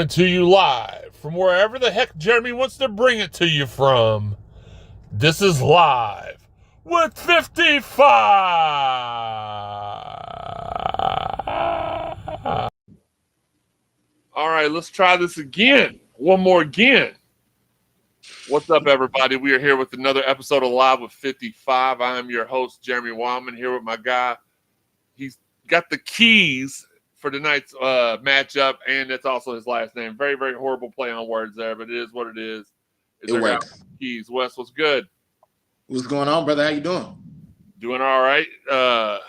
To you live from wherever the heck Jeremy wants to bring it to you from. This is Live with 55. All right, let's try this again. One more again. What's up, everybody? We are here with another episode of Live with 55. I am your host, Jeremy Wildman, here with my guy. He's got the keys for tonight's matchup, and that's also his last name. Very, very horrible play on words there, but it is what it is. It works. Keys. Wes, what's good? What's going on, brother? How you doing? Doing all right. I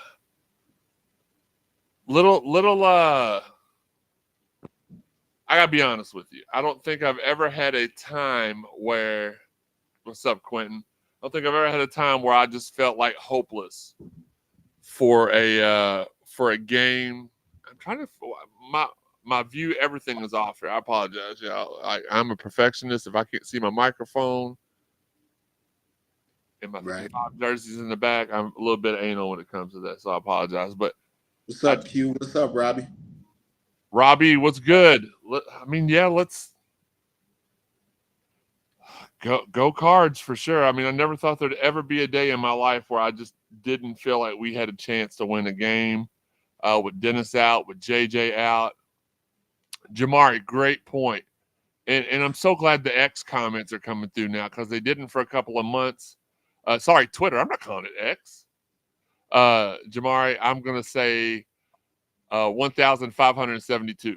gotta be honest with you. I don't think I've ever had a time where, what's up, Quentin? I don't think I've ever had a time where I just felt like hopeless for a game. I'm trying to my view. Everything is off here. I apologize. Yeah, I'm a perfectionist. If I can't see my microphone and my jerseys in the back, I'm a little bit anal when it comes to that. So I apologize. But what's up, Q? What's up, Robbie? Robbie, what's good? Let's go Cards for sure. I mean, I never thought there'd ever be a day in my life where I just didn't feel like we had a chance to win a game. With Dennis out, with JJ out. Jamari, great point. And I'm so glad the X comments are coming through now because they didn't for a couple of months. Sorry, Twitter. I'm not calling it X. Jamari, I'm going to say 1,572.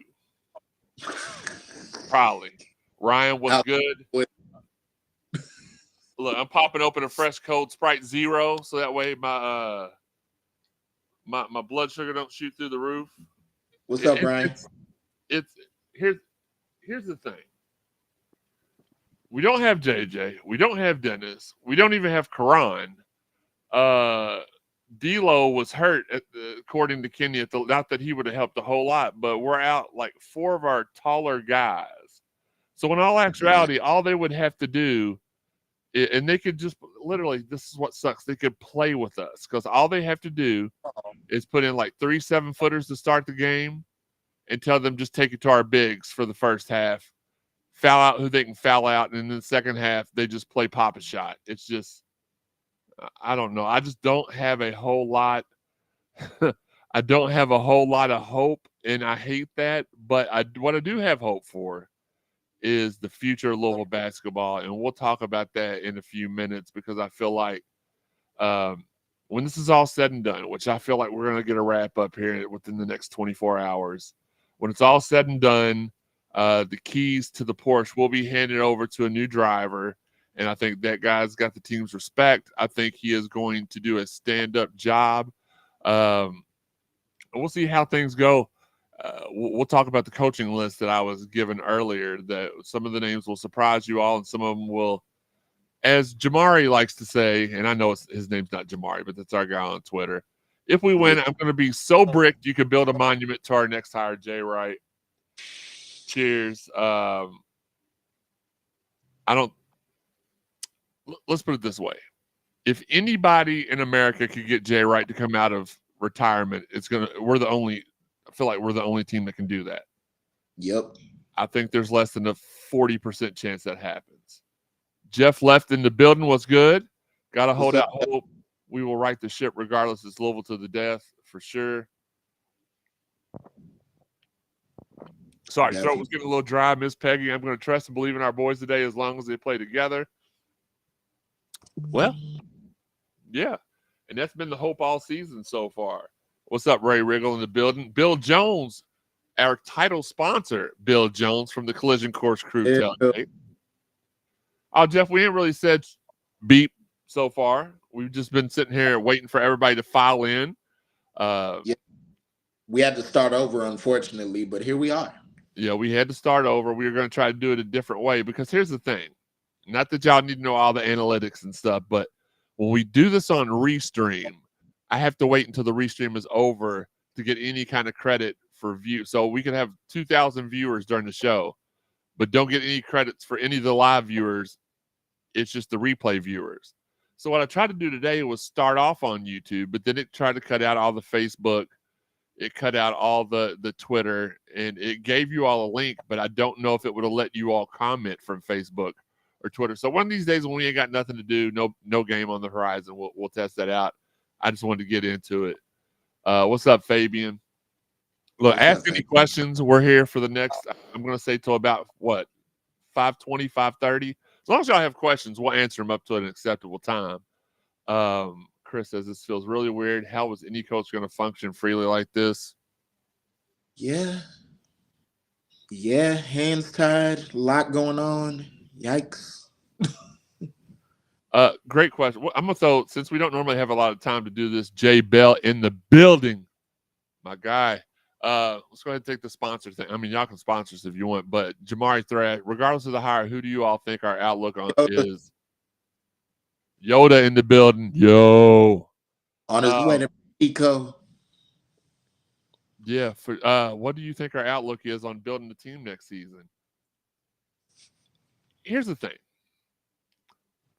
Probably. Ryan, what's good? Look, I'm popping open a fresh cold Sprite Zero so that way my blood sugar don't shoot through the roof. What's up, Brian? It's here's the thing. We don't have JJ. We don't have Dennis. We don't even have Karan. D'Lo was hurt, according to Kenny. Not that he would have helped a whole lot, but we're out like four of our taller guys. So in all actuality, all they would have to do, and they could just literally, this is what sucks, they could play with us because all they have to do is put in like 3 7-footers to start the game and tell them just take it to our bigs for the first half, foul out who they can foul out, and in the second half, they just play pop a shot. It's just, I don't know. I just don't have a whole lot. I don't have a whole lot of hope, and I hate that. But what I do have hope for is the future of Louisville basketball, and we'll talk about that in a few minutes because I feel like when this is all said and done, which I feel like we're going to get a wrap up here within the next 24 hours, when it's all said and done, the keys to the Porsche will be handed over to a new driver, and I think that guy's got the team's respect. I think he is going to do a stand-up job. We'll see how things go. We'll talk about the coaching list that I was given earlier, that some of the names will surprise you all and some of them will, as Jamari likes to say, and I know his name's not Jamari, but that's our guy on Twitter. If we win, I'm going to be so bricked you could build a monument to our next hire, Jay Wright. Cheers. Let's put it this way. If anybody in America could get Jay Wright to come out of retirement, I feel like we're the only team that can do that. Yep. I think there's less than a 40% chance that happens. Jeff left in the building. What's good? Got to hold out hope. We will right the ship regardless. It's Louisville to the death for sure. Sorry, throat was getting a little dry. Miss Peggy, I'm going to trust and believe in our boys today as long as they play together. Well, yeah. And that's been the hope all season so far. What's up, Ray Riggle in the building? Bill Jones, our title sponsor, Bill Jones from the Collision Course Crew. Tailgate. Oh, Jeff, we ain't really said beep so far. We've just been sitting here waiting for everybody to file in. Yeah. We had to start over, unfortunately, but here we are. Yeah, we had to start over. We were going to try to do it a different way because here's the thing. Not that y'all need to know all the analytics and stuff, but when we do this on Restream, I have to wait until the Restream is over to get any kind of credit for view. So we can have 2,000 viewers during the show, but don't get any credits for any of the live viewers. It's just the replay viewers. So what I tried to do today was start off on YouTube, but then it tried to cut out all the Facebook it cut out all the Twitter, and it gave you all a link, but I don't know if it would have let you all comment from Facebook or Twitter. So one of these days when we ain't got nothing to do, no game on the horizon, we'll test that out. I just wanted to get into it. What's up, Fabian? Look, ask any questions. We're here for the next, I'm going to say till about, what, 5:20, 5:30. As long as y'all have questions, we'll answer them up to an acceptable time. Chris says, this feels really weird. How was any coach going to function freely like this? Yeah, hands tied, a lot going on. Yikes. Great question. I'm going to throw, since we don't normally have a lot of time to do this, Jay Bell in the building. My guy. Let's go ahead and take the sponsor thing. I mean, y'all can sponsor us if you want, but Jamari Thrash, regardless of the hire, who do you all think our outlook on is? Yoda in the building. Yo. On his way to Pico. Yeah. For what do you think our outlook is on building the team next season? Here's the thing.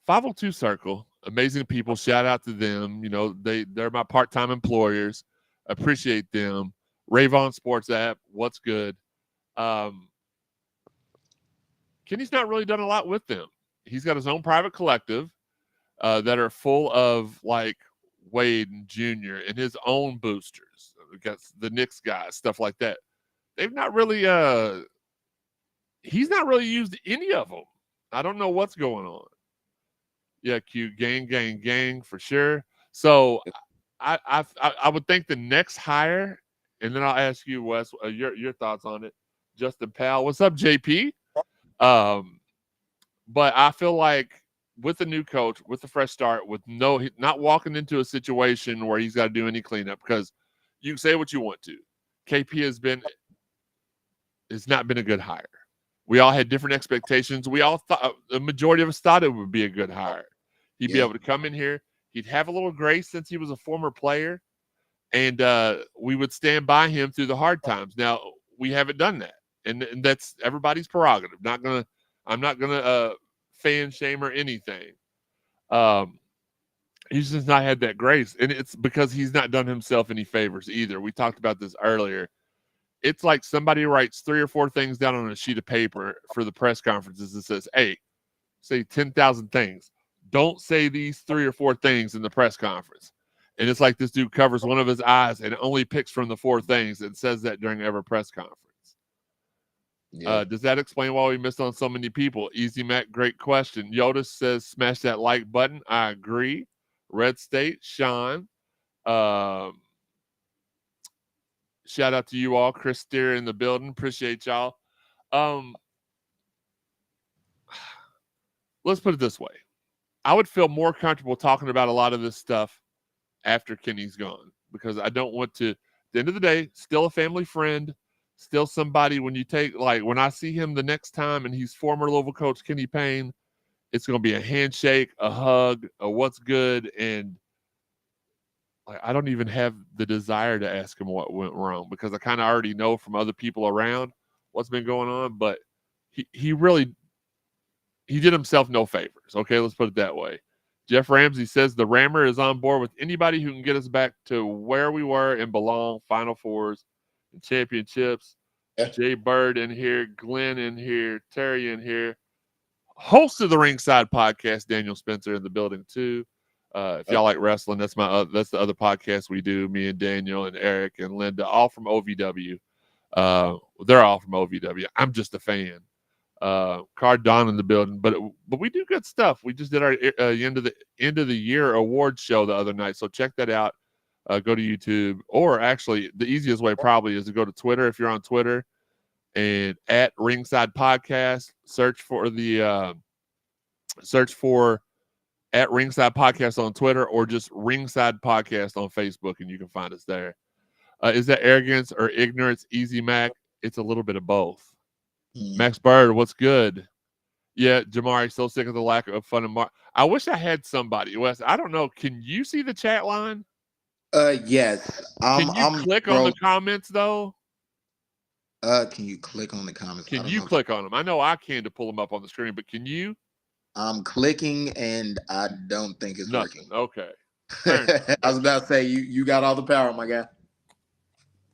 502 Circle, amazing people. Shout out to them. You know, they're my part-time employers. Appreciate them. Ravon Sports app, what's good? Kenny's not really done a lot with them. He's got his own private collective that are full of like Wade and Junior and his own boosters. We got the Knicks guys, stuff like that. They've not really he's not really used any of them. I don't know what's going on. Yeah, Q, gang for sure. So I would think the next hire, and then I'll ask you, Wes, your thoughts on it. Justin Powell, what's up, JP? But I feel like with the new coach, with the fresh start, with not walking into a situation where he's got to do any cleanup, because you can say what you want to. KP has not been a good hire. We all had different expectations. We all thought, the majority of us thought it would be a good hire. He'd be able to come in here. He'd have a little grace since he was a former player, and we would stand by him through the hard times. Now, we haven't done that, and that's everybody's prerogative. I'm not gonna fan shame or anything. He's just not had that grace, and it's because he's not done himself any favors either. We talked about this earlier. It's like somebody writes 3 or 4 things down on a sheet of paper for the press conferences and says, hey, say 10,000 things. Don't say these 3 or 4 things in the press conference. And it's like this dude covers one of his eyes and only picks from the 4 things and says that during every press conference. Yeah. Does that explain why we missed on so many people? Easy Mac, great question. Yoda says, smash that like button. I agree. Red State, Sean. Shout out to you all. Chris Steer in the building. Appreciate y'all. Let's put it this way. I would feel more comfortable talking about a lot of this stuff after Kenny's gone, because I don't want to, at the end of the day, still a family friend, still somebody when you take, like when I see him the next time and he's former Louisville coach Kenny Payne, it's going to be a handshake, a hug, a what's good. And like, I don't even have the desire to ask him what went wrong, because I kind of already know from other people around what's been going on, but he did himself no favors. Okay, let's put it that way. Jeff Ramsey says the Rammer is on board with anybody who can get us back to where we were and belong, Final Fours and championships. Yeah. Jay Bird in here, Glenn in here, Terry in here. Host of the Ringside Podcast, Daniel Spencer in the building too. If y'all like wrestling, that's the other podcast we do. Me and Daniel and Eric and Linda, all from OVW. They're all from OVW. I'm just a fan. Cardon in the building, but we do good stuff. We just did our end of the year award show the other night, so check that out. Go to YouTube, or actually the easiest way probably is to go to Twitter if you're on Twitter, and at Ringside Podcast, search for at Ringside Podcast on Twitter, or just Ringside Podcast on Facebook, and you can find us there. Is that arrogance or ignorance, Easy Mac? It's a little bit of both. Max Bird, what's good? Yeah, Jamari, so sick of the lack of fun and I wish I had somebody, Wes. I don't know. Can you see the chat line? Yes. Can you click on the comments though? Can you click on the comments? Can you click on them? I know I can to pull them up on the screen, but can you? I'm clicking and I don't think it's working. Okay. I was about to say you got all the power, my guy.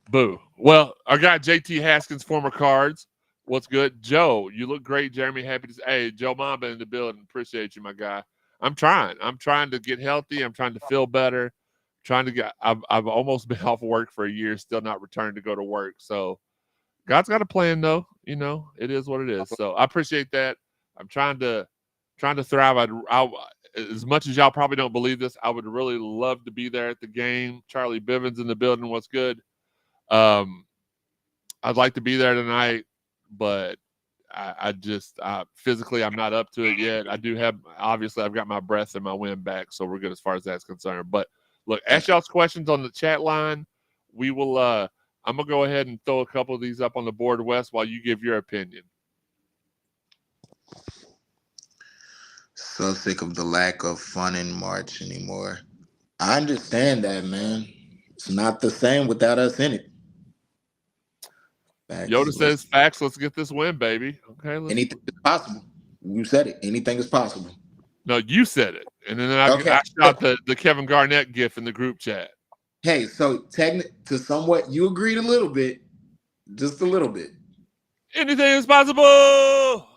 Boo. Well, our guy JT Haskins, former Cards. What's good? Joe, you look great. Jeremy, happy to say, hey, Joe Mamba in the building. Appreciate you, my guy. I'm trying. I'm trying to get healthy. I'm trying to feel better. Trying to get I've almost been off of work for a year, still not returned to go to work. So God's got a plan though. You know, it is what it is. So I appreciate that. I'm trying to thrive. As much as y'all probably don't believe this, I would really love to be there at the game. Charlie Bivens in the building. What's good? I'd like to be there tonight, but I just physically I'm not up to it yet. I do have obviously I've got my breath and my wind back, so we're good as far as that's concerned. But look, ask y'all's questions on the chat line. We will I'm gonna go ahead and throw a couple of these up on the board, Wes, while you give your opinion. So sick of the lack of fun in March anymore. I understand that, man. It's not the same without us in it. Facts. Yoda says, facts, let's get this win, baby. Okay. Anything is possible. You said it. Anything is possible. No, you said it. And then I shot the Kevin Garnett gif in the group chat. Hey, so to somewhat, you agreed a little bit. Just a little bit. Anything is possible.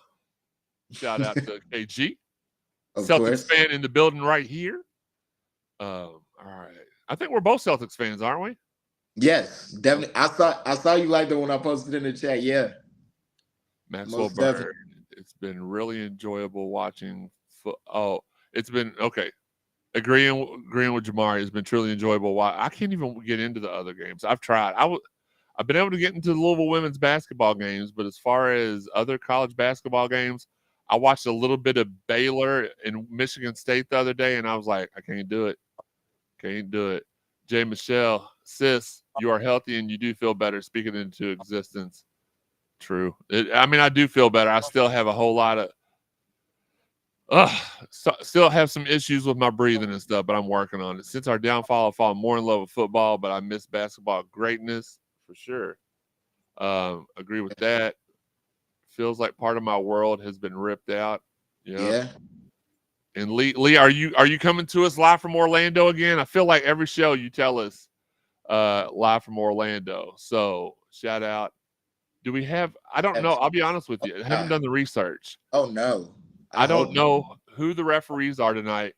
Shout out to KG. Of Celtics course. fan in the building right here. All right. I think we're both Celtics fans, aren't we? Yes, definitely. I saw you like that when I posted in the chat. Yeah. Maxwell Bird. It's been really enjoyable watching. It's been okay. Agreeing with Jamari, it's been truly enjoyable. I can't even get into the other games. I've tried. I've been able to get into the Louisville women's basketball games, but as far as other college basketball games, I watched a little bit of Baylor and Michigan State the other day, and I was like, I can't do it. Can't do it. Jay Michelle, sis, you are healthy and you do feel better. Speaking into existence. True. I do feel better. I still have a whole lot of still have some issues with my breathing and stuff, but I'm working on it. Since our downfall, I've fallen more in love with football, but I miss basketball greatness for sure. Agree with that. Feels like part of my world has been ripped out. Yeah. And Lee, are you coming to us live from Orlando again? I feel like every show you tell us live from Orlando. So shout out. Do we have? I don't know. I'll be honest with you. I haven't done the research. Oh no. I don't know who the referees are tonight,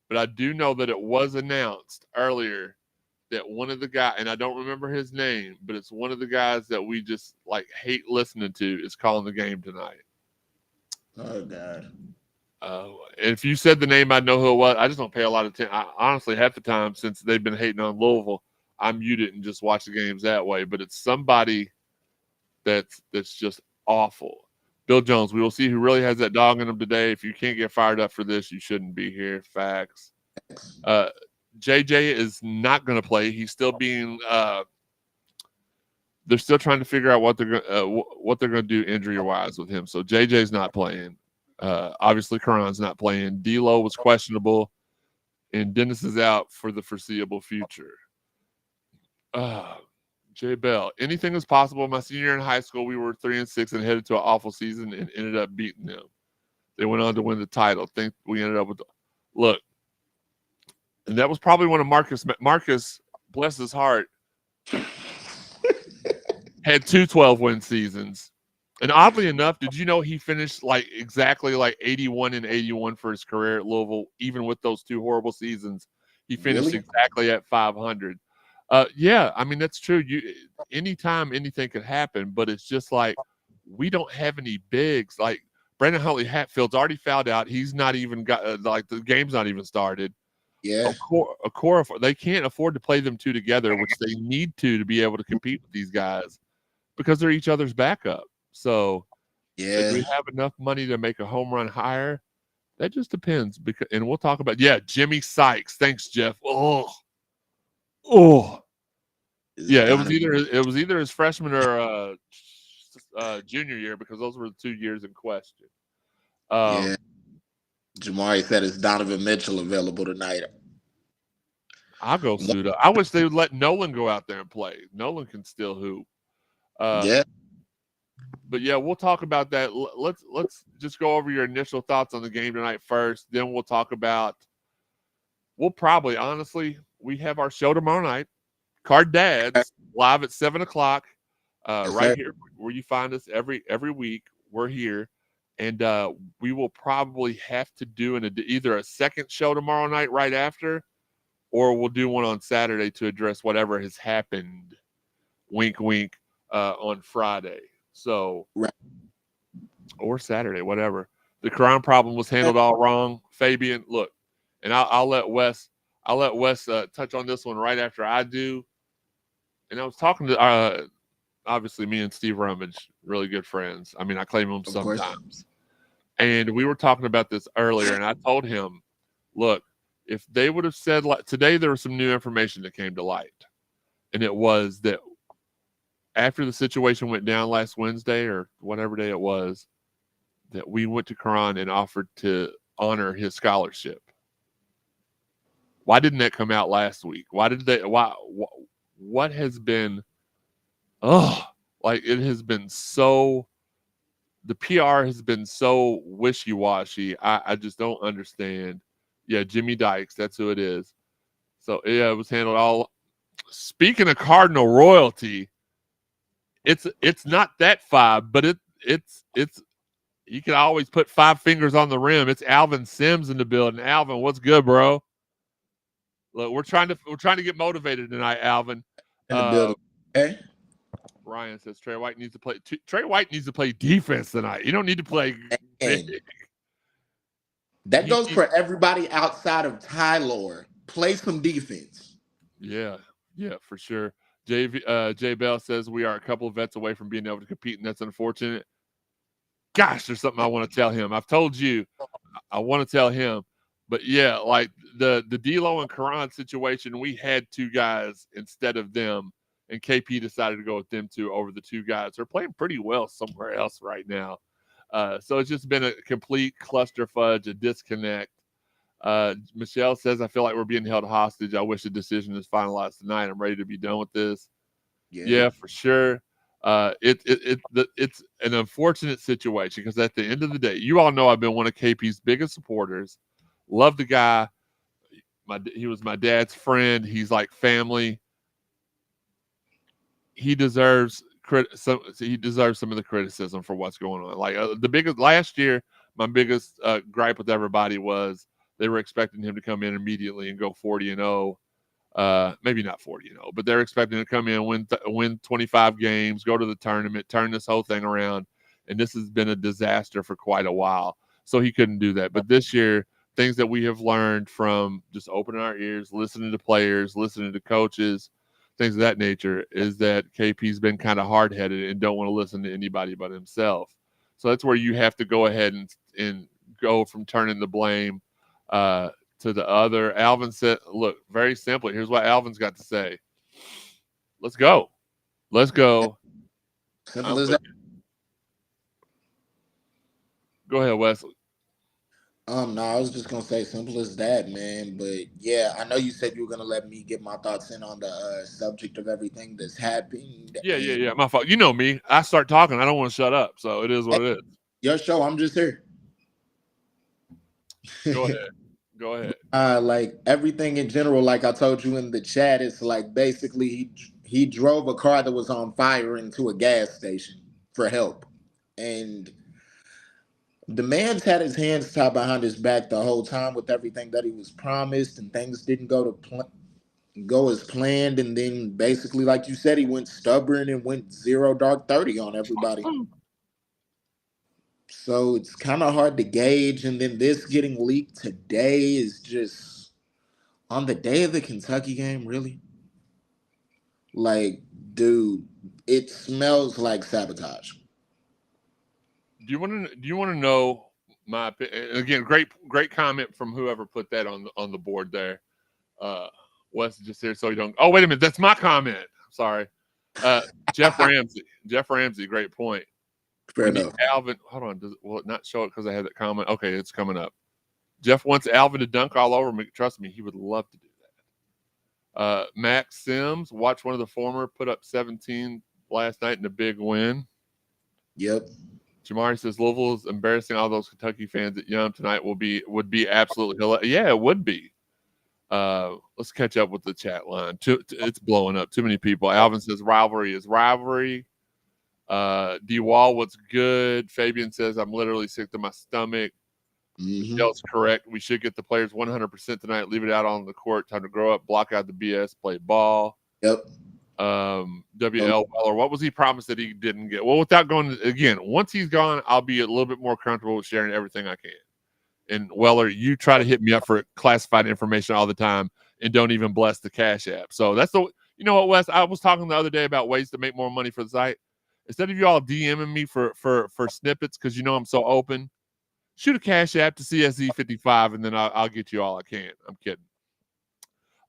but I do know that it was announced earlier that one of the guys, and I don't remember his name, but it's one of the guys that we just like hate listening to is calling the game tonight. Oh God. If you said the name, I'd know who it was. I just don't pay a lot of attention. Honestly, half the time since they've been hating on Louisville, I mute it and just watch the games that way. But it's somebody that's just awful. Bill Jones, we will see who really has that dog in him today. If you can't get fired up for this, you shouldn't be here. Facts. JJ is not going to play. He's still being. They're still trying to figure out what they're going to do injury wise with him. So JJ's not playing. Obviously, Karan's not playing. D'Lo was questionable, and Dennis is out for the foreseeable future. Jay Bell, anything is possible. My senior year in high school, we were 3-6 and headed to an awful season and ended up beating them. They went on to win the title. Think we ended up with look, and that was probably one of Marcus, bless his heart, had 2 12-win seasons. And oddly enough, did you know he finished exactly 81-81 for his career at Louisville, even with those 2 horrible seasons? He finished exactly at 500. Yeah, that's true. Anytime anything could happen, but it's just we don't have any bigs. Like Brandon Huntley Hatfield's already fouled out. He's not even got the game's not even started. Yeah, they can't afford to play them 2 together, which they need to be able to compete with these guys because they're each other's backup. So, do we have enough money to make a home run hire? That just depends. And we'll talk about Jimmy Sykes. Thanks, Jeff. Oh. Yeah, it was either his freshman or junior year because those were the 2 years in question. Jamari said it's Donovan Mitchell available tonight. I'll go suit up. I wish they would let Nolan go out there and play. Nolan can still hoop. But yeah, we'll talk about that. Let's just go over your initial thoughts on the game tonight first. Then we'll talk about. We'll probably honestly we have our show tomorrow night. Card Dads. Yes, at 7:00, right sir. here where you find us every week. We're here, and we will probably have to do either a second show tomorrow night right after, or we'll do one on Saturday to address whatever has happened. Wink, wink. On Friday, so Right. or Saturday, whatever. The Quran problem was handled all wrong. Fabian, look, and I'll let Wes. I'll let Wes touch on this one right after I do. And I was talking to obviously me and Steve Rummage, really good friends. I mean, I claim him Of course. sometimes. And we were talking about this earlier, and I told him, look, if they would have said like today, there was some new information that came to light, and it was that after the situation went down last Wednesday or whatever day it was, that we went to Quran and offered to honor his scholarship. Why didn't that come out last week? Why did they? Why? What has been? Oh, like it has been so. The PR has been so wishy washy. I just don't understand. Yeah, Jimmy Dykes, that's who it is. So yeah, it was handled all. Speaking of Cardinal royalty, it's not that five, but it's you can always put 5 fingers on the rim. It's Alvin Sims in the building. Alvin, what's good, bro? Look, we're trying to get motivated tonight, Alvin. In the building. Okay. Ryan says Trey White needs to play. Trey White needs to play defense tonight. You don't need to play big. And that goes for everybody outside of Tyler. Play some defense. Yeah, for sure. Jay Bell says we are a couple of vets away from being able to compete, and that's unfortunate. Gosh, there's something I want to tell him. I've told you, I want to tell him, but yeah, like the D'Lo and Quran situation, we had 2 guys instead of them, and KP decided to go with them 2 over the 2 guys. They're playing pretty well somewhere else right now. So it's just been a complete cluster fudge, a disconnect. Michelle says, I feel like we're being held hostage. I wish the decision is finalized tonight. I'm ready to be done with this. Yeah, for sure. It's an unfortunate situation because at the end of the day, you all know I've been one of KP's biggest supporters. Love the guy. He was my dad's friend. He's like family. He deserves some of the criticism for what's going on. Like the biggest last year, my biggest gripe with everybody was they were expecting him to come in immediately and go 40-0. Maybe not 40-0, but they're expecting to come in, win 25 games, go to the tournament, turn this whole thing around. And this has been a disaster for quite a while. So he couldn't do that. But this year, things that we have learned from just opening our ears, listening to players, listening to coaches, things of that nature, is that KP's been kind of hard-headed and don't want to listen to anybody but himself. So that's where you have to go ahead and go from turning the blame to the other. Alvin said, look, very simply, here's what Alvin's got to say. Let's go. Simple as that. Go ahead, Wesley. No, I was just gonna say simple as that, man. But yeah, I know you said you were gonna let me get my thoughts in on the subject of everything that's happened. Yeah. My fault. You know me. I start talking. I don't want to shut up. So it is what it is. Your show. I'm just here. Go ahead. Like everything in general, like I told you in the chat, it's like basically he drove a car that was on fire into a gas station for help, and the man's had his hands tied behind his back the whole time with everything that he was promised, and things didn't go as planned. And then basically, like you said, he went stubborn and went 0 dark 30 on everybody. So it's kind of hard to gauge. And then this getting leaked today is just on the day of the Kentucky game, really? Like, dude, it smells like sabotage. Do you want to know my opinion? Again, great comment from whoever put that on the board there. Wes is just here so you don't. Oh, wait a minute, that's my comment. Sorry, Jeff Ramsey, great point. Fair enough. Alvin, hold on, will it not show it because I had that comment? Okay, it's coming up. Jeff wants Alvin to dunk all over me. Trust me, he would love to do that. Max Sims, watch one of the former put up 17 last night in a big win. Yep. Jamari says Louisville is embarrassing all those Kentucky fans at Yum tonight would be absolutely hilarious. Yeah, it would be. Let's catch up with the chat line. It's blowing up. Too many people. Alvin says rivalry is rivalry. D Wall, what's good? Fabian says I'm literally sick to my stomach. Michelle's correct. We should get the players 100% tonight. Leave it out on the court. Time to grow up. Block out the BS. Play ball. Yep. WL Weller, what was he promised that he didn't get? Well, without going again, once he's gone, I'll be a little bit more comfortable with sharing everything I can. And Weller, you try to hit me up for classified information all the time and don't even bless the Cash App. So that's the, you know what, Wes? I was talking the other day about ways to make more money for the site. Instead of you all DMing me for snippets because you know I'm so open, shoot a Cash App to CSZ55 and then I'll get you all I can. I'm kidding.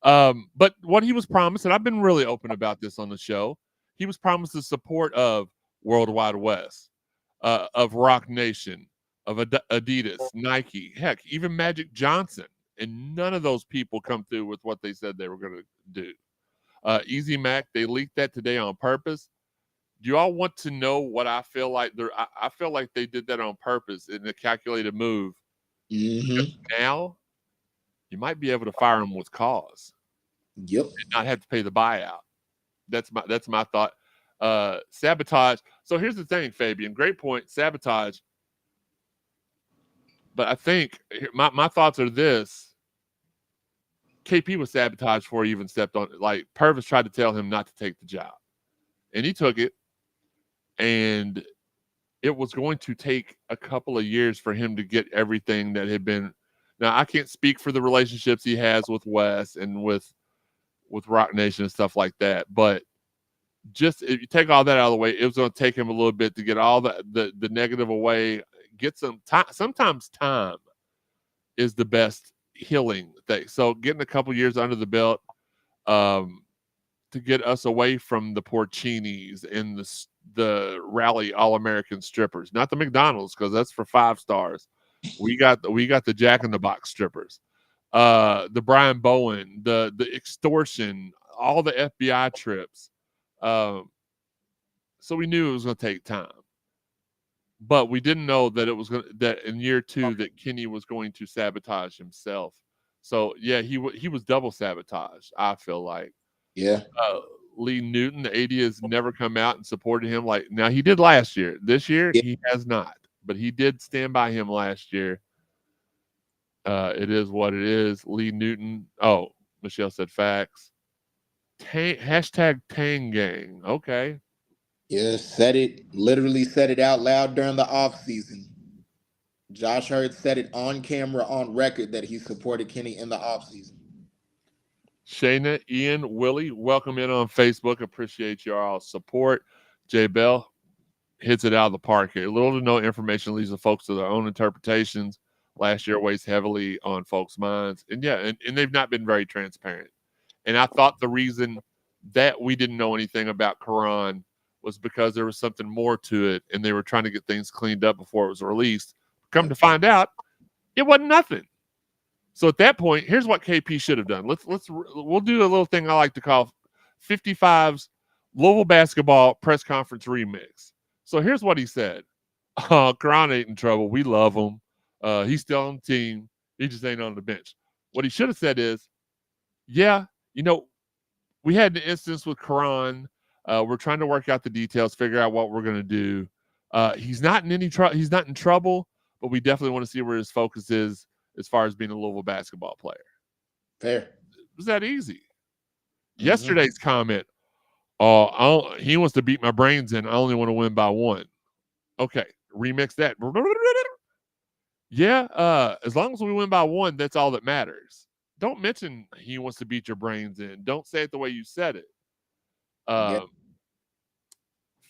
But what he was promised, and I've been really open about this on the show, he was promised the support of Worldwide West, of Rock Nation, of Adidas, Nike, heck, even Magic Johnson. And none of those people come through with what they said they were going to do. Easy Mac, they leaked that today on purpose. Do you all want to know what I feel like? I feel like they did that on purpose in a calculated move. Now, you might be able to fire them with cause. Yep. And not have to pay the buyout. That's my thought. Sabotage. So here's the thing, Fabian. Great point. Sabotage. But I think my thoughts are this. KP was sabotaged before he even stepped on it. Like Purvis tried to tell him not to take the job. And he took it. And it was going to take a couple of years for him to get everything that had been. Now, I can't speak for the relationships he has with Wes and with Rock Nation and stuff like that. But just if you take all that out of the way, it was going to take him a little bit to get all the negative away, get some time. Sometimes time is the best healing thing. So getting a couple years under the belt to get us away from the Porcinis and the Rally All-American strippers, not the McDonald's, because that's for 5 stars. We got the Jack in the Box strippers, the Brian Bowen, the extortion, all the FBI trips. So we knew it was going to take time, but we didn't know that it was that in year 2 that Kenny was going to sabotage himself. So yeah, he was double sabotaged. I feel like. Yeah. Lee Newton, the AD, has never come out and supported him. Like now, he did last year. This year, he has not. But he did stand by him last year. It is what it is. Lee Newton. Oh, Michelle said facts. Hashtag Tang Gang. Okay. Yeah, literally said it out loud during the off season. Josh Hurd said it on camera, on record, that he supported Kenny in the off season. Shayna, Ian, Willie, welcome in on Facebook. Appreciate your support. Jay Bell hits it out of the park here. Little to no information leaves the folks to their own interpretations. Last year weighs heavily on folks' minds. And yeah, and they've not been very transparent. And I thought the reason that we didn't know anything about Quran was because there was something more to it, and they were trying to get things cleaned up before it was released. Come to find out, it wasn't nothing. So at that point, here's what KP should have done. We'll do a little thing I like to call 55's Louisville basketball press conference remix. So here's what he said. Quran ain't in trouble. We love him. He's still on the team. He just ain't on the bench. What he should have said is, yeah, we had an instance with Quran. We're trying to work out the details, figure out what we're going to do. He's not in any trouble. He's not in trouble, but we definitely want to see where his focus is as far as being a Louisville basketball player. Fair. It was that easy. Yesterday's comment, he wants to beat my brains in. I only want to win by 1. Okay, remix that. Yeah, as long as we win by 1, that's all that matters. Don't mention he wants to beat your brains in. Don't say it the way you said it.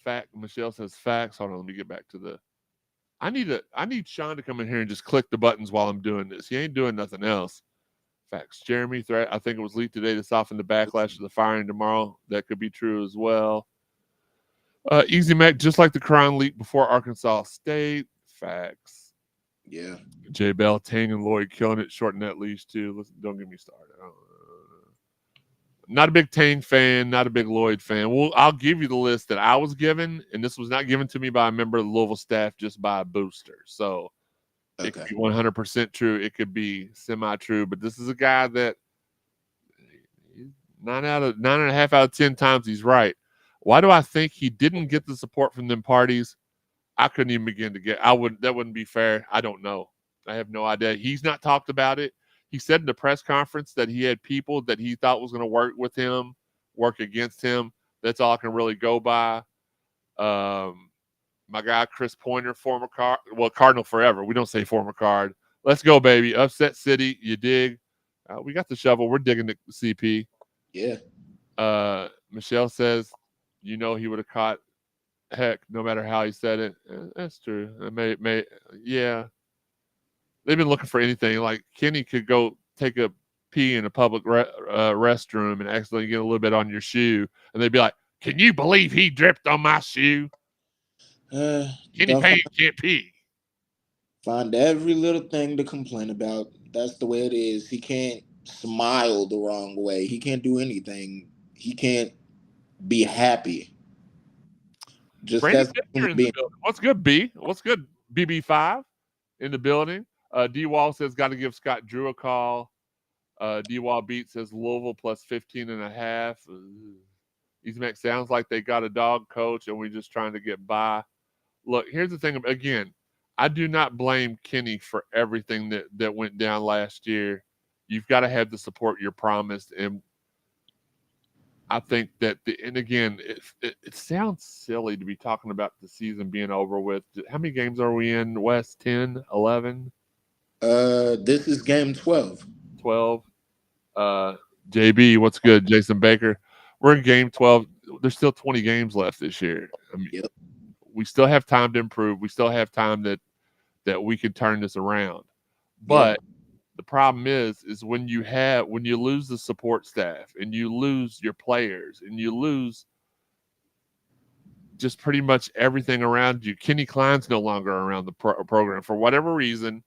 Fact. Michelle says facts. Hold on, let me get back to the. I need Sean to come in here and just click the buttons while I'm doing this. He ain't doing nothing else. Facts. Jeremy threat. I think it was leaked today to soften the backlash of the firing tomorrow. That could be true as well. Easy Mac, just like the Crown leak before Arkansas State. Facts. Yeah. Jay Bell, Tang, and Lloyd killing it. Shorten that leash too. Don't get me started. Not a big Tang fan, not a big Lloyd fan. Well, I'll give you the list that I was given, and this was not given to me by a member of the Louisville staff, just by a booster. So it could be 100% true. It could be semi-true, but this is a guy that 9.5 out of 10 times he's right. Why do I think he didn't get the support from them parties? I couldn't even begin to get. That wouldn't be fair. I don't know. I have no idea. He's not talked about it. He said in the press conference that he had people that he thought was going to work with him, work against him. That's all I can really go by. My guy Chris Pointer, Cardinal forever. We don't say former Card. Let's go, baby. Upset City. You dig? We got the shovel. We're digging the CP. Yeah. Michelle says, he would have caught heck no matter how he said it. That's true. Yeah. They've been looking for anything. Like Kenny could go take a pee in a public restroom and accidentally get a little bit on your shoe, and they'd be like, "Can you believe he dripped on my shoe?" Kenny Payne can't pee. Find every little thing to complain about. That's the way it is. He can't smile the wrong way. He can't do anything. He can't be happy. Just Brandon as a Fisher human in the being. building. What's good, B? What's good, BB5 in the building? D Wall says got to give Scott Drew a call. D Wall Beat says Louisville plus 15.5. Easy sounds like they got a dog coach and we're just trying to get by. Look, here's the thing. Again, I do not blame Kenny for everything that went down last year. You've got to have the support you're promised, and I think that and again, it sounds silly to be talking about the season being over with. How many games are we in, West? 10, 11? This is game 12. 12. JB, what's good? Jason Baker. We're in game 12. There's still 20 games left this year. I mean, Yep. we still have time to improve. We still have time that we can turn this around. But the problem is when you lose the support staff and you lose your players and you lose just pretty much everything around you. Kenny Klein's no longer around the program for whatever reason.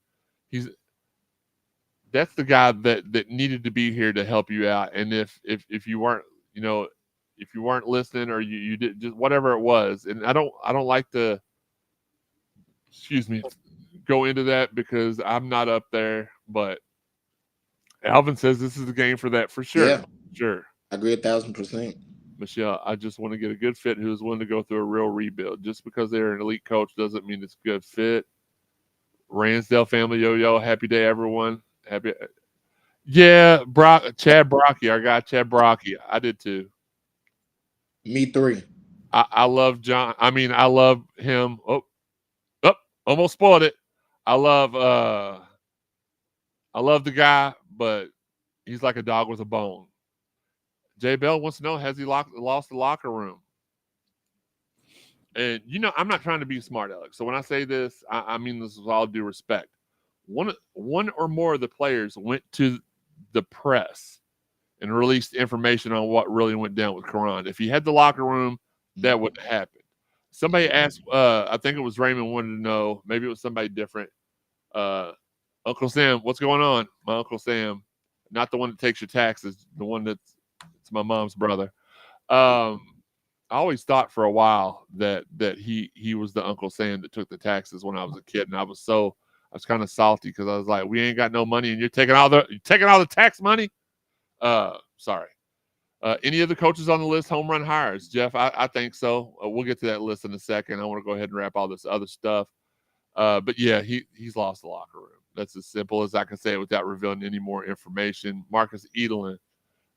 That's the guy that needed to be here to help you out. And if you weren't, if you weren't listening or you did just whatever it was, and I don't like to, go into that because I'm not up there, but Alvin says this is the game for that for sure. Yeah. Sure. I agree 1,000%. Michelle, I just want to get a good fit who is willing to go through a real rebuild. Just because they're an elite coach doesn't mean it's a good fit. Ransdale family, yo, happy day, everyone. Happy. Yeah, Chad Brocky, our guy Chad Brocky. I did too. Me 3. I love John. I mean, I love him. Oh, almost spoiled it. I love the guy, but he's like a dog with a bone. Jay Bell wants to know, has he lost the locker room? And, I'm not trying to be smart, Alex. So when I say this, I mean this with all due respect. One or more of the players went to the press and released information on what really went down with Karan. If he had the locker room, that wouldn't happen. Somebody asked, I think it was Raymond wanted to know, maybe it was somebody different. Uncle Sam, what's going on? My Uncle Sam, not the one that takes your taxes, the one it's my mom's brother. I always thought for a while that he was the Uncle Sam that took the taxes when I was a kid, and I was kind of salty because I was like, we ain't got no money, and you're taking all the tax money. Sorry. Any of the coaches on the list home run hires? Jeff, I think so. We'll get to that list in a second. I want to go ahead and wrap all this other stuff. But yeah, he's lost the locker room. That's as simple as I can say it without revealing any more information. Marcus Edelin,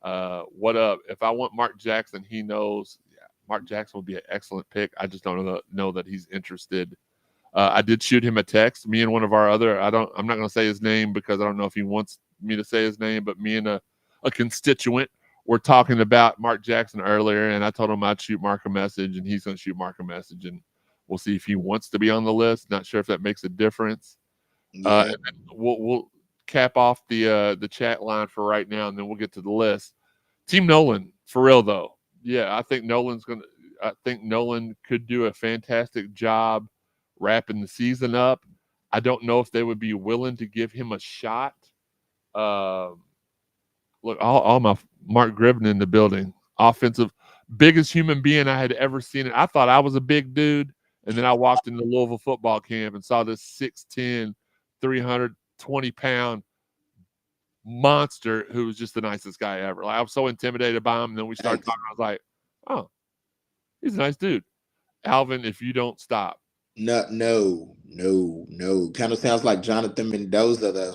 what up? If I want Mark Jackson, he knows. Yeah, Mark Jackson would be an excellent pick. I just don't know that he's interested. I did shoot him a text. Me and one of our other, I'm not going to say his name because I don't know if he wants me to say his name, but me and a constituent were talking about Mark Jackson earlier, and I told him I'd shoot Mark a message, and he's going to shoot Mark a message, and we'll see if he wants to be on the list. Not sure if that makes a difference. Yeah. And then we'll cap off the chat line for right now, and then we'll get to the list. Team Nolan, for real though. Yeah, I think Nolan could do a fantastic job wrapping the season up. I don't know if they would be willing to give him a shot. Look, all my Mark Gribben in the building. Offensive, biggest human being I had ever seen. I thought I was a big dude, and then I walked into Louisville football camp and saw this 6'10", 320-pound monster who was just the nicest guy ever. Like, I was so intimidated by him. And then we started talking. I was like, oh, he's a nice dude. Alvin, if you don't stop. No. Kind of sounds like Jonathan Mendoza, though.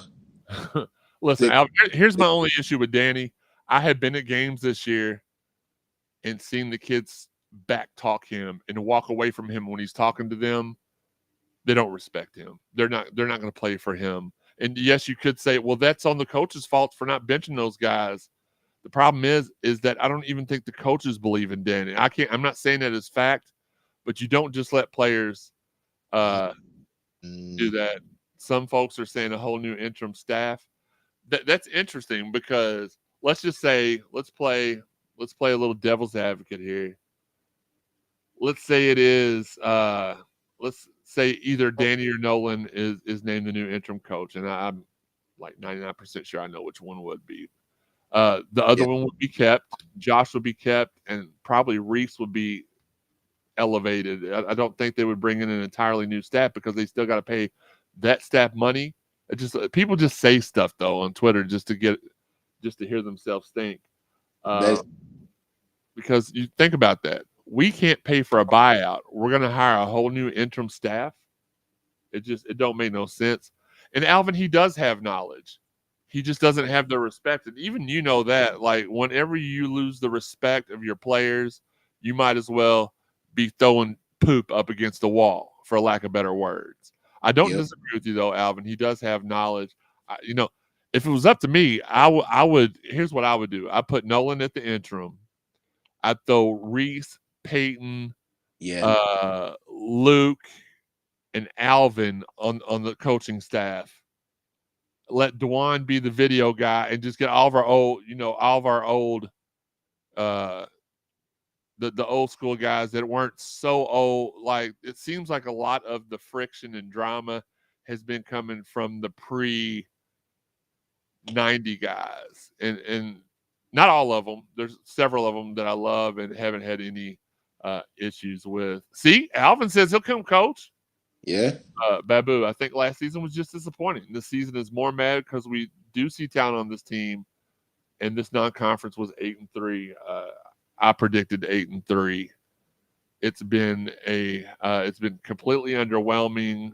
Listen, Alvin, here's my only issue with Danny. I have been at games this year and seen the kids back talk him and walk away from him when he's talking to them. They don't respect him. They're not going to play for him. And yes, you could say, well, that's on the coach's fault for not benching those guys. The problem is that I don't even think the coaches believe in Danny. I'm not saying that as fact, but you don't just let players do that. Some folks are saying a whole new interim staff. That's interesting because let's just say let's play a little devil's advocate here. Let's say it is let's say either Danny or Nolan is named the new interim coach, and I'm like 99% sure I know which one would be. The other one would be kept. Josh would be kept, and probably Reese would be elevated. I don't think they would bring in an entirely new staff because they still got to pay that staff money. People just say stuff though on Twitter just to hear themselves think. Because you think about that, we can't pay for a buyout. We're going to hire a whole new interim staff. It don't make no sense. And Alvin, he does have knowledge. He just doesn't have the respect. And even you know that, like, whenever you lose the respect of your players, you might as well be throwing poop up against the wall, for lack of better words. I don't disagree with you, though, Alvin. He does have knowledge. If it was up to me, I would. Here's what I would do. I put Nolan at the interim. I'd throw Reese, Peyton, Luke, and Alvin on the coaching staff. Let Dwan be the video guy and just get all of our old, the old school guys that weren't so old. Like, it seems like a lot of the friction and drama has been coming from the pre-90 guys, and not all of them. There's several of them that I love and haven't had any issues with. See, Alvin says he'll come coach. Yeah. Babu, I think last season was just disappointing. This season is more mad because we do see talent on this team, and this non-conference was 8-3. I predicted 8-3. It's been completely underwhelming.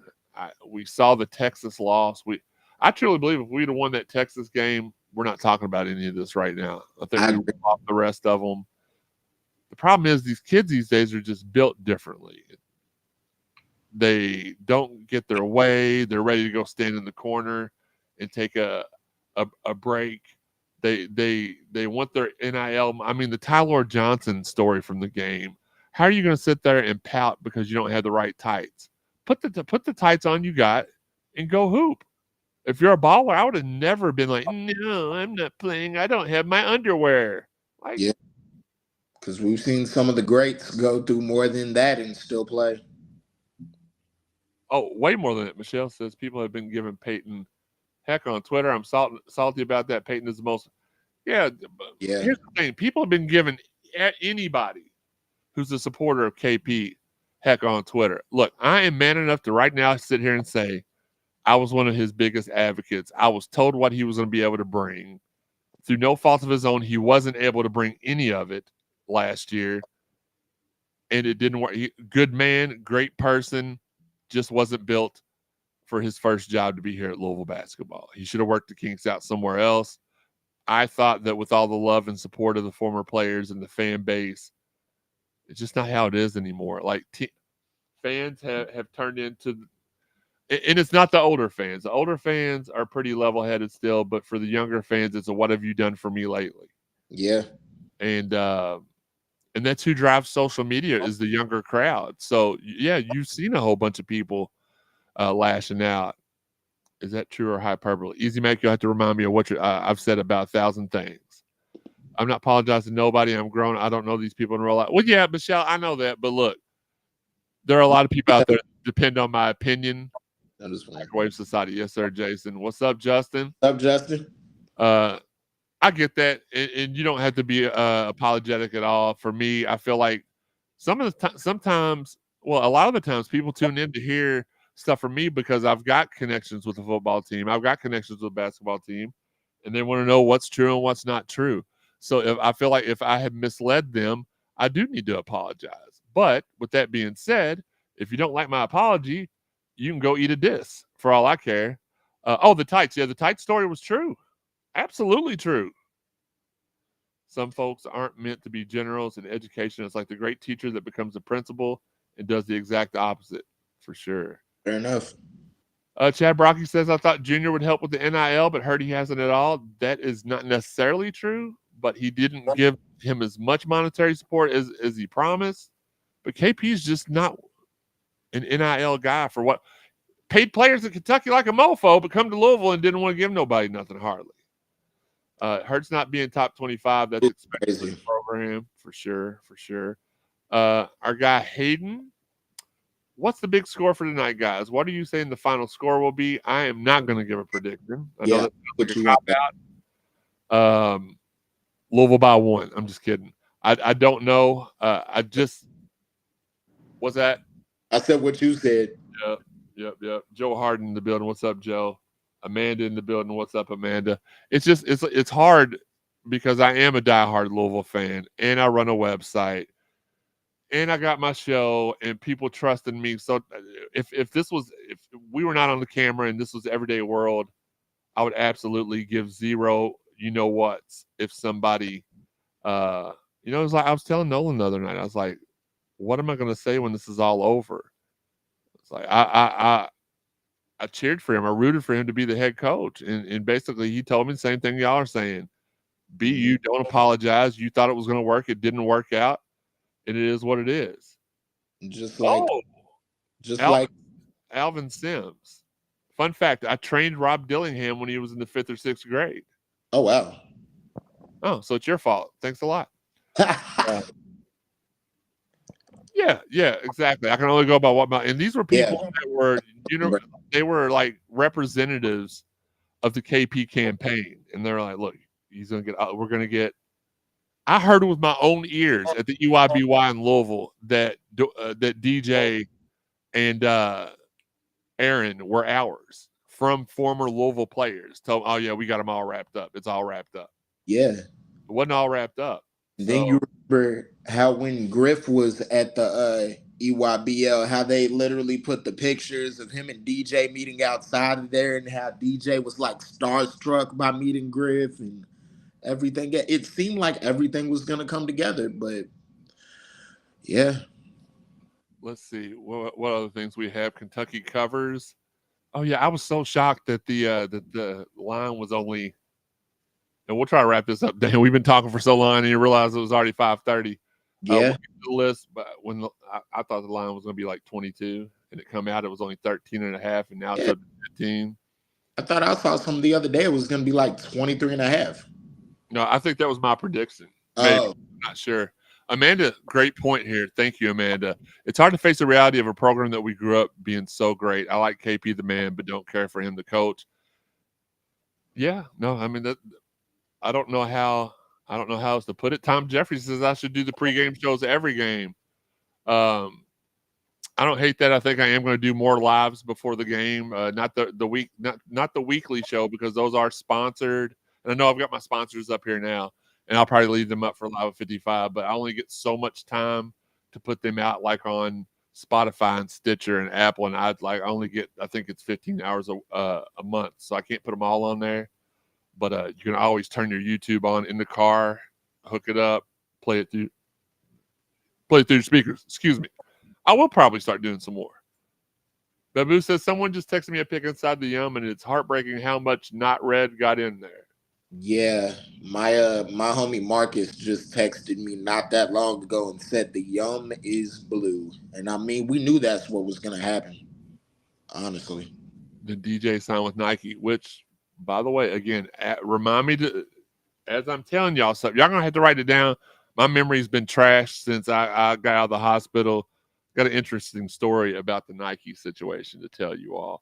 We saw the Texas loss. I truly believe if we'd have won that Texas game, we're not talking about any of this right now. I think we ripped off the rest of them. The problem is these kids these days are just built differently. They don't get their way. They're ready to go stand in the corner and take a break. They want their NIL. I mean, the Tyler Johnson story from the game. How are you going to sit there and pout because you don't have the right tights? Put the tights on you got and go hoop. If you're a baller, I would have never been like, no, I'm not playing. I don't have my underwear. Yeah, because we've seen some of the greats go through more than that and still play. Oh, way more than that. Michelle says people have been giving Peyton heck on Twitter. I'm salty about that. Peyton is the most. Yeah. Here's the thing. People have been giving anybody who's a supporter of KP heck on Twitter. Look, I am man enough to right now sit here and say I was one of his biggest advocates. I was told what he was going to be able to bring. Through no fault of his own, he wasn't able to bring any of it last year. And it didn't work. Good man, great person. Just wasn't built for his first job to be here at Louisville basketball. He should have worked the kinks out somewhere else. I thought that with all the love and support of the former players and the fan base, it's just not how it is anymore. Like, fans have turned into, and it's not the older fans. The older fans are pretty level-headed still, but for the younger fans, it's a what have you done for me lately? Yeah. And that's who drives social media is the younger crowd. So, yeah, you've seen a whole bunch of people lashing out. Is that true or hyperbole? Easy Mac, you'll have to remind me of what I've said about 1,000 things. I'm not apologizing to nobody. I'm grown. I don't know these people in real life. Well, yeah, Michelle, I know that. But look, there are a lot of people out there that depend on my opinion. Microwave Society. Yes, sir, Jason. What's up, Justin? What's up, Justin? I get that, and you don't have to be apologetic at all. For me, I feel like a lot of the times people tune in to hear stuff from me because I've got connections with the football team. I've got connections with the basketball team. and they want to know what's true and what's not true. So if I feel like if I have misled them, I do need to apologize. But with that being said, if you don't like my apology, you can go eat a diss for all I care. The tights. Yeah, the tights story was true. Absolutely true. Some folks aren't meant to be generals in education. It's like the great teacher that becomes a principal and does the exact opposite, for sure. Fair enough. Chad Brocky says, I thought Junior would help with the NIL, but heard he hasn't at all. That is not necessarily true, but he didn't give him as much monetary support as he promised. But KP's just not an NIL guy for what paid players in Kentucky like a mofo, but come to Louisville and didn't want to give nobody nothing hardly. Hurts not being top 25. That's expected for the program for sure. For sure. Our guy Hayden. What's the big score for tonight, guys? What are you saying the final score will be? I am not going to give a prediction. I know that's like a cop out. Louisville by 1. I'm just kidding. I don't know. What's that? I said what you said. Yep. Joe Harden in the building. What's up, Joe? Amanda in the building. What's up, Amanda? It's hard because I am a diehard Louisville fan and I run a website. And I got my show and people trusted me. So if we were not on the camera and this was everyday world, I would absolutely give zero whats if somebody it was like I was telling Nolan the other night. I was like, what am I gonna say when this is all over? It's like I cheered for him. I rooted for him to be the head coach. And basically he told me the same thing y'all are saying. Be you, don't apologize. You thought it was gonna work, it didn't work out, and it is what it is. Just like Alvin Sims. Fun fact: I trained Rob Dillingham when he was in the 5th or 6th grade. Oh wow! Oh, so it's your fault. Thanks a lot. Yeah, exactly. I can only go by what my and these were people that were they were like representatives of the KP campaign, and they're like, look, he's gonna get. We're gonna get. I heard it with my own ears at the EYBY in Louisville that DJ and Aaron were ours from former Louisville players. Told, oh yeah, we got them all wrapped up. It's all wrapped up. Yeah, it wasn't all wrapped up. Then you remember how when Griff was at the EYBL, how they literally put the pictures of him and DJ meeting outside of there, and how DJ was like starstruck by meeting Griff and everything. It seemed like everything was gonna come together, but yeah. Let's see what other things we have. Kentucky covers. Oh yeah, I was so shocked that the line was only. And we'll try to wrap this up, Dan. We've been talking for so long, and you realize it was already 5:30. Yeah. The list, but when I thought the line was going to be like 22, and it come out, it was only 13 and a half, and now it's up to 15. I thought I saw something the other day. It was going to be like 23 and a half. No, I think that was my prediction. Maybe. I'm not sure. Amanda, great point here. Thank you, Amanda. It's hard to face the reality of a program that we grew up being so great. I like KP the man, but don't care for him the coach. Yeah, no, I mean that. I don't know how else to put it. Tom Jeffries says I should do the pregame shows every game. I don't hate that. I think I am going to do more lives before the game. Not the weekly show because those are sponsored. And I know I've got my sponsors up here now, and I'll probably leave them up for Live at 55. But I only get so much time to put them out, like on Spotify and Stitcher and Apple, and I only get I think it's 15 hours a month, so I can't put them all on there. But you can always turn your YouTube on in the car, hook it up, play it through your speakers. Excuse me. I will probably start doing some more. Babu says someone just texted me a pic inside the Yum, and it's heartbreaking how much not red got in there. Yeah, my homie Marcus just texted me not that long ago and said the Yum is blue, and I mean we knew that's what was gonna happen. Honestly, the DJ signed with Nike, which. By the way, again, remind me to, as I'm telling y'all something, y'all gonna have to write it down. My memory's been trashed since I got out of the hospital. Got an interesting story about the Nike situation to tell you all.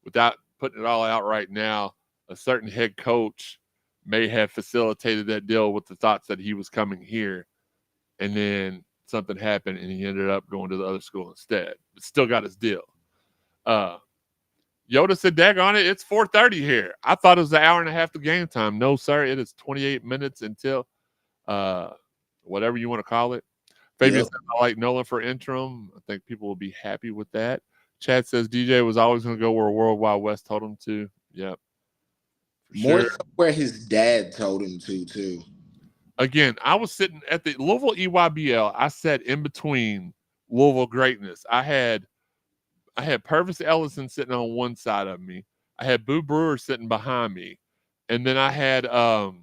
Without putting it all out right now, a certain head coach may have facilitated that deal with the thoughts that he was coming here, and then something happened, and he ended up going to the other school instead, but still got his deal. Yoda said, "Daggone it, it's 4:30 here. I thought it was an hour and a half to game time. No, sir, it is 28 minutes until uh, whatever you want to call it." Fabian Yep. says, "I like Nolan for interim. I think people will be happy with that." Chad says, "DJ was always going to go where World Wide West told him to." Yep, for More sure. so where his dad told him to, too. Again, I was sitting at the Louisville EYBL. I sat in between Louisville greatness. I had Purvis Ellison sitting on one side of me. I had Boo Brewer sitting behind me, and then I had oh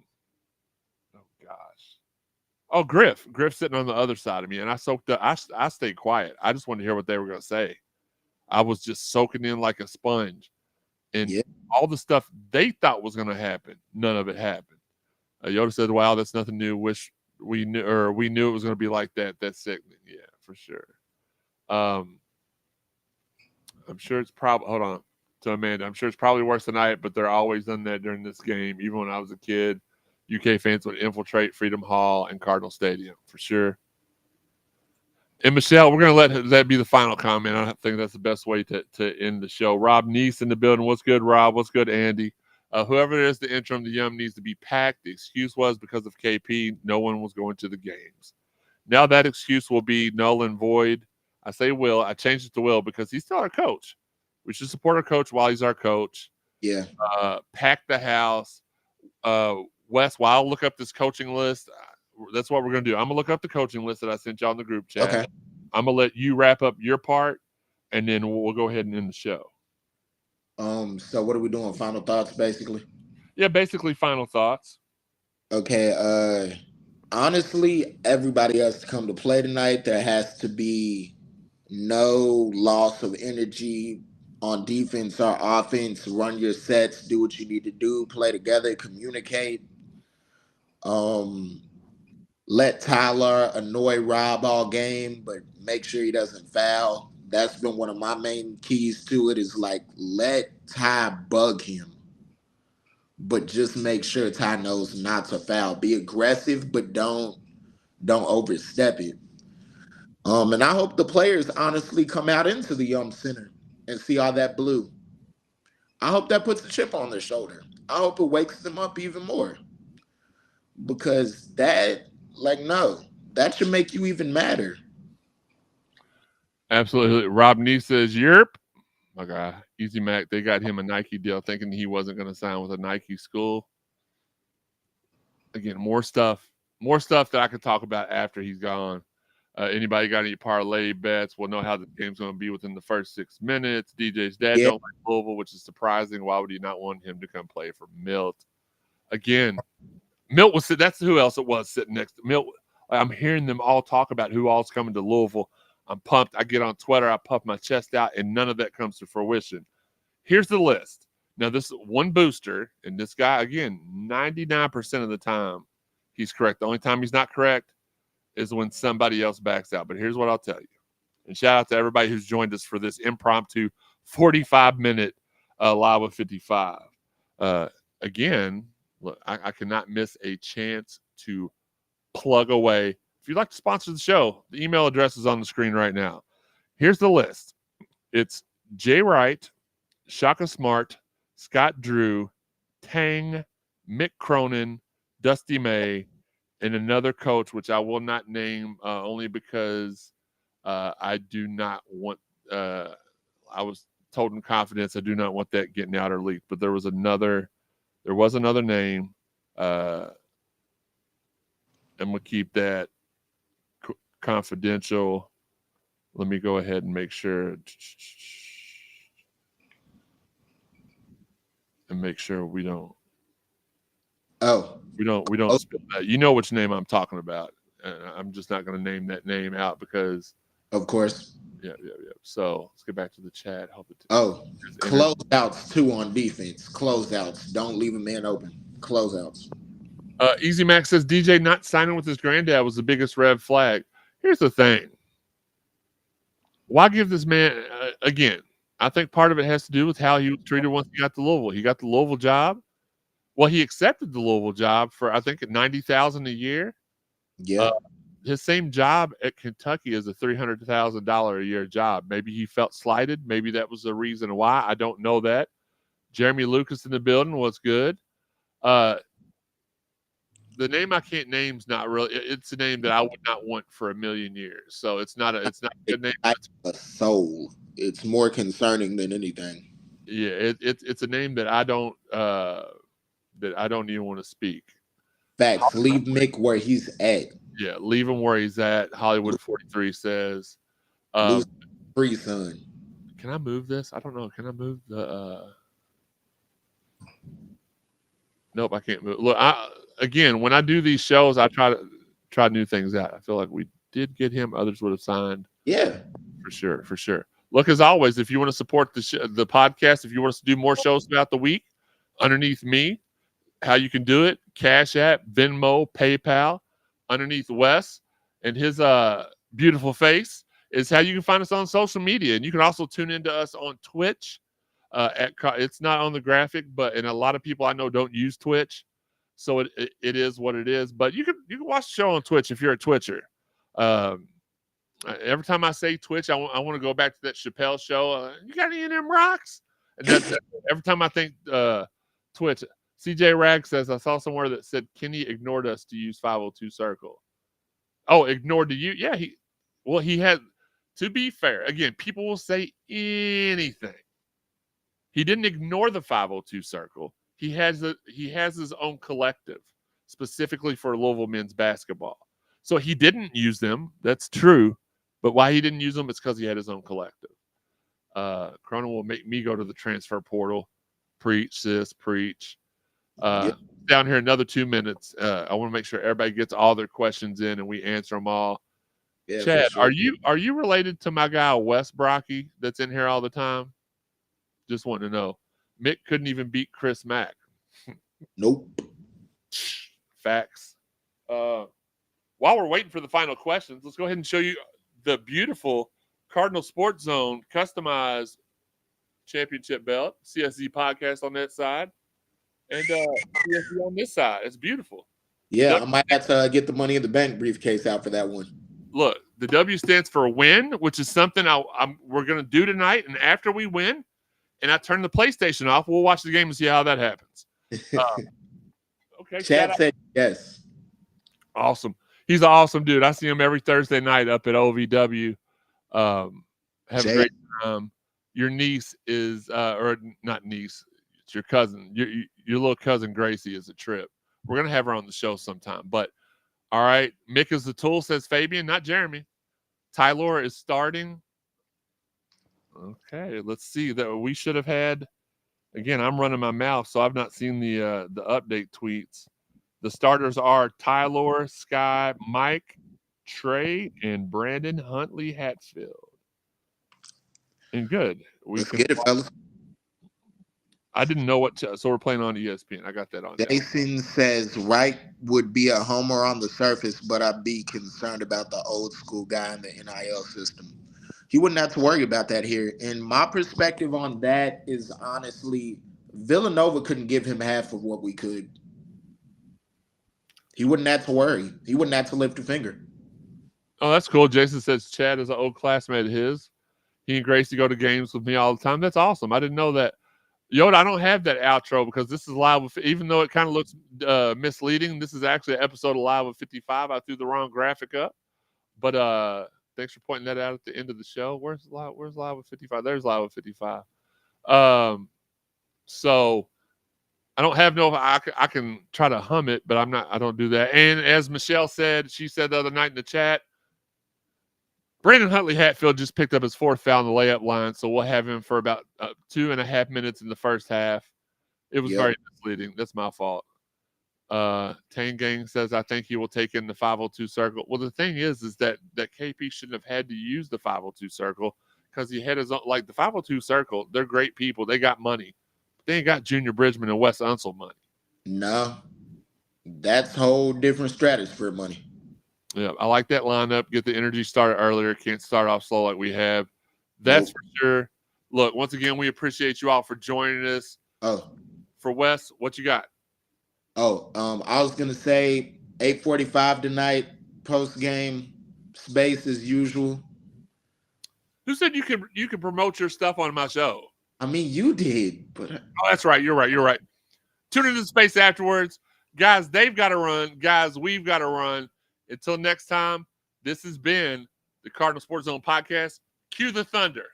gosh, Griff sitting on the other side of me. And I soaked up. I stayed quiet. I just wanted to hear what they were going to say. I was just soaking in like a sponge, and Yeah. all the stuff they thought was going to happen, none of it happened. Yoda said, "Wow, that's nothing new. Wish we knew, or we knew it was going to be like that. That's sickening." Yeah, for sure. I'm sure it's probably, hold on to Amanda. I'm sure it's probably worse tonight, but they're always done that during this game. Even when I was a kid, UK fans would infiltrate Freedom Hall and Cardinal Stadium for sure. And Michelle, we're going to let that be the final comment. I think that's the best way to end the show. Rob Neese in the building. What's good, Rob? What's good, Andy? Whoever it is, the interim, the Yum needs to be packed. The excuse was because of KP, no one was going to the games. Now that excuse will be null and void. I say will. I changed it to will because he's still our coach. We should support our coach while he's our coach. Yeah. Pack the house. Wes, while I'll look up this coaching list, that's what we're going to do. I'm going to look up the coaching list that I sent y'all in the group chat. Okay. I'm going to let you wrap up your part, and then we'll go ahead and end the show. So what are we doing? Final thoughts, basically? Yeah, basically final thoughts. Okay. Honestly, everybody has to come to play tonight. There has to be no loss of energy on defense or offense. Run your sets, do what you need to do, play together, communicate. Um, Let Tyler annoy Rob all game, but make sure he doesn't foul. That's been one of my main keys to it is like let Ty bug him, but just make sure Ty knows not to foul. Be aggressive, but don't overstep it. And I hope the players honestly come out into the Center and see all that blue. I hope that puts a chip on their shoulder. I hope it wakes them up even more because that, like, no, that should make you even madder. Absolutely. Rob Nee says, "Yerp." My God, Easy Mac, they got him a Nike deal thinking he wasn't going to sign with a Nike school. Again, more stuff that I could talk about after he's gone. Anybody got any parlay bets? We'll know how the game's going to be within the first 6 minutes. DJ's dad Yeah. don't like Louisville, which is surprising. Why would he not want him to come play for Milt? Again, Milt was, that's who else it was sitting next to Milt. I'm hearing them all talk about who all's coming to Louisville. I'm pumped. I get on Twitter, I puff my chest out, and none of that comes to fruition. Here's the list. Now, this is one booster, and this guy, again, 99% of the time, he's correct. The only time he's not correct is when somebody else backs out. But here's what I'll tell you. And shout out to everybody who's joined us for this impromptu 45-minute Live with 55. Again, look, I cannot miss a chance to plug away. If you'd like to sponsor the show, the email address is on the screen right now. Here's the list. It's Jay Wright, Shaka Smart, Scott Drew, Tang, Mick Cronin, Dusty May, and another coach, which I will not name only because I do not want, I was told in confidence, I do not want that getting out or leaked. But there was another name. And we'll keep that confidential. Let me go ahead and make sure. And make sure we don't spill that. You know which name I'm talking about. I'm just not going to name that name out because, of course. Yeah. So let's get back to the chat. Closeouts too on defense. Closeouts. Don't leave a man open. Closeouts. Easy Max says DJ not signing with his granddad was the biggest red flag. Here's the thing. Why give this man again? I think part of it has to do with how he was treated once he got to Louisville. He got the Louisville job. Well, he accepted the Louisville job for I think $90,000 a year. Yeah. his same job at Kentucky is a $300,000 a year job. Maybe he felt slighted. Maybe that was the reason why. I don't know that. Jeremy Lucas in the building was good. The name I can't name's not really. It's a name that I would not want for a million years. So it's not a good name. Like a soul. It's more concerning than anything. Yeah, it's a name that I don't even want to speak. Facts. Leave Mick where he's at. Yeah, leave him where he's at. Hollywood 43 says. Lose free son. Can I move this? I don't know. Can I move the? Nope, I can't move. Look, again, when I do these shows, I try new things out. I feel like we did get him. Others would have signed. Yeah, for sure. Look, as always, if you want to support the podcast, if you want us to do more shows throughout the week, underneath me, how you can do it: Cash App, Venmo, PayPal. Underneath Wes and his beautiful face is how you can find us on social media, and you can also tune into us on Twitch. It's not on the graphic, and a lot of people I know don't use Twitch, so it is what it is. But you can watch the show on Twitch if you're a Twitcher. Every time I say Twitch, I want to go back to that Chappelle show. You got any of them rocks? And that's every time I think Twitch. CJ Rag says, I saw somewhere that said Kenny ignored us to use 502 Circle. Oh, ignored to you? Yeah, he had, to be fair, again, people will say anything. He didn't ignore the 502 Circle. He has his own collective, specifically for Louisville men's basketball. So he didn't use them. That's true. But why he didn't use them, it's because he had his own collective. Cronin will make me go to the transfer portal. Preach, sis, preach. Down here another 2 minutes. I want to make sure everybody gets all their questions in and we answer them all. Yeah, Chad, sure. Are you related to my guy Wes Brocky that's in here all the time? Just wanting to know. Mick couldn't even beat Chris Mack. Nope. Facts. While we're waiting for the final questions, let's go ahead and show you the beautiful Cardinal Sports Zone customized championship belt. CSZ podcast on that side. And CSZ on this side. It's beautiful. Yeah, I might have to get the Money in the Bank briefcase out for that one. Look, the W stands for win, which is something we're going to do tonight. And after we win, and I turn the PlayStation off, we'll watch the game and see how that happens. Okay. Chad said yes. Awesome. He's an awesome dude. I see him every Thursday night up at OVW. Have a great time. Your niece is, or not niece, it's your cousin. Your little cousin Gracie is a trip. We're going to have her on the show sometime. But, all right, Mick is the tool, says Fabian, not Jeremy. Tyler is starting. Okay, let's see. That we should have had, again, I'm running my mouth, so I've not seen the update tweets. The starters are Tyler, Sky, Mike, Trey, and Brandon Huntley Hatfield. And good. Let's get it, fellas. I didn't know so we're playing on ESPN. I got that on. Jason says Wright would be a homer on the surface, but I'd be concerned about the old school guy in the NIL system. He wouldn't have to worry about that here. And my perspective on that is honestly, Villanova couldn't give him half of what we could. He wouldn't have to worry. He wouldn't have to lift a finger. Oh, that's cool. Jason says Chad is an old classmate of his. He and Gracie go to games with me all the time. That's awesome. I didn't know that. Yoda, I don't have that outro because this is live with, even though it kind of looks misleading, this is actually an episode of Live with 55. I threw the wrong graphic up. But thanks for pointing that out at the end of the show. Where's Live with 55? There's Live with 55. So I don't have I can try to hum it, but I don't do that. And as Michelle said, she said the other night in the chat, Brandon Huntley Hatfield just picked up his fourth foul on the layup line, so we'll have him for about 2.5 minutes in the first half. It was very misleading. That's my fault. Tangang says, I think he will take in the 502 circle. Well, the thing is that KP shouldn't have had to use the 502 circle because he had his own, like the 502 circle, they're great people. They got money. But they ain't got Junior Bridgman and Wes Unseld money. No. That's a whole different stratosphere money. Yeah, I like that lineup. Get the energy started earlier. Can't start off slow like we have. That's for sure. Look, once again, we appreciate you all for joining us. Oh. For Wes, what you got? I was going to say 8:45 tonight. post game space as usual. Who said you can promote your stuff on my show? I mean, you did, but Oh, that's right. You're right. Tune into the space afterwards. Guys, they've got to run. Guys, we've got to run. Until next time, this has been the Cardinal Sports Zone podcast. Cue the thunder.